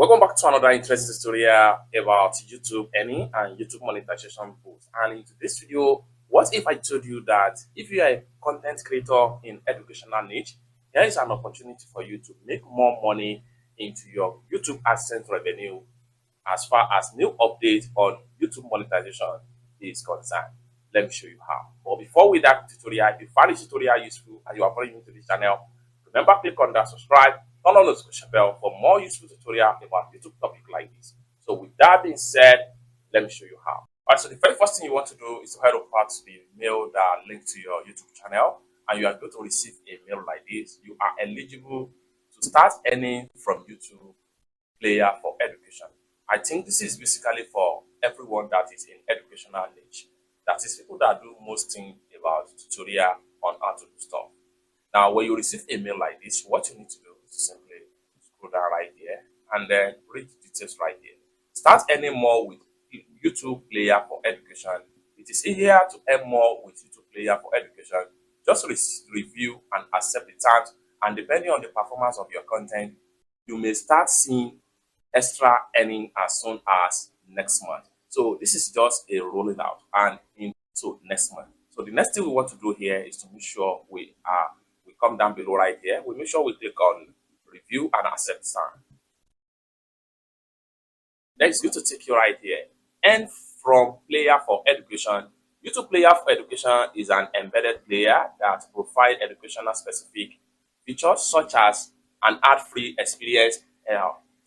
Welcome back to another interesting tutorial about YouTube earning and YouTube monetization boost. And in today's video, what if I told you that if you are a content creator in educational niche, there is an opportunity for you to make more money into your YouTube AdSense revenue as far as new updates on YouTube monetization is concerned. Let me show you how. But before we dive into the tutorial, if you find this tutorial useful and you are brand new to this channel, remember click on that subscribe, turn on the notification bell for more useful tutorial about YouTube topic like this. So with that being said, let me show you how. Alright, so the very first thing you want to do is to head over to the mail that links to your YouTube channel, and you are going to receive a mail like this. You are eligible to start earning from YouTube player for education. I think this is basically for everyone that is in educational niche. That is people that do most things about tutorial on how to do stuff. Now, when you receive a mail like this, what you need to do is to simply scroll down right here and then read the details right here. Start earning more with YouTube player for education. It is easier to earn more with YouTube player for education. Just review and accept the terms, and depending on the performance of your content, you may start seeing extra earning as soon as next month. So this is just a rolling out and into next month. So the next thing we want to do here is to make sure we come down below right here. We make sure we click on review and accept term. Then it's going to take you right here. And from player for education, YouTube player for education is an embedded player that provides educational specific features such as an ad-free experience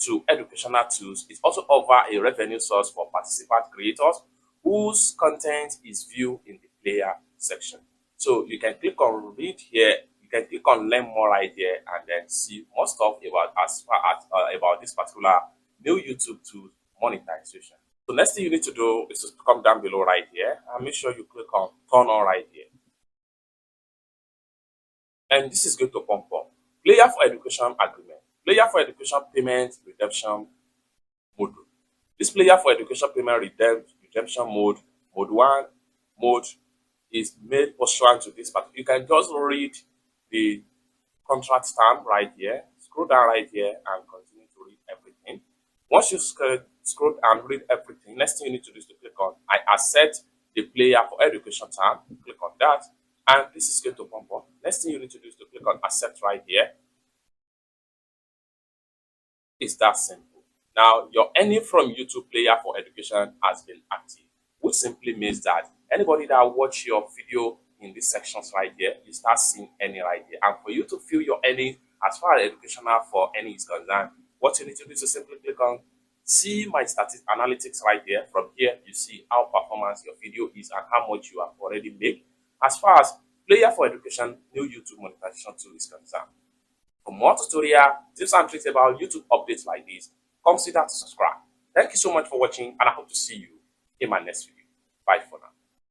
to educational tools. It also offers a revenue source for participant creators whose content is viewed in the player section. So you can click on read here, you can click on learn more right here, and then see more stuff about about this particular new YouTube tool, monetization. So next thing you need to do is to come down below right here and make sure you click on turn on right here. And this is going to pump up. Player for education agreement. Player for education payment redemption mode. This player for education payment redemption mode 1 mode is made pursuant to this part. You can just read the contract term right here, scroll down right here, and continue to read everything. Once you scroll and read everything, next thing you need to do is to click on I accept the player for education term. Click on that, and this is going to pump up. Next thing you need to do is to click on accept right here. It's that simple. Now, your earning from YouTube player for education has been active, which simply means that anybody that watch your video in these sections right here, you start seeing earning right here. And for you to feel your earning as far as educational for earning is concerned, what you need to do is to simply click on see my statistics analytics right here. From here, you see how performance your video is and how much you have already made as far as player for education new YouTube monetization tool is concerned. For more tutorial, tips and tricks about YouTube updates like this, consider to subscribe. Thank you so much for watching, and I hope to see you in my next video. Bye for now.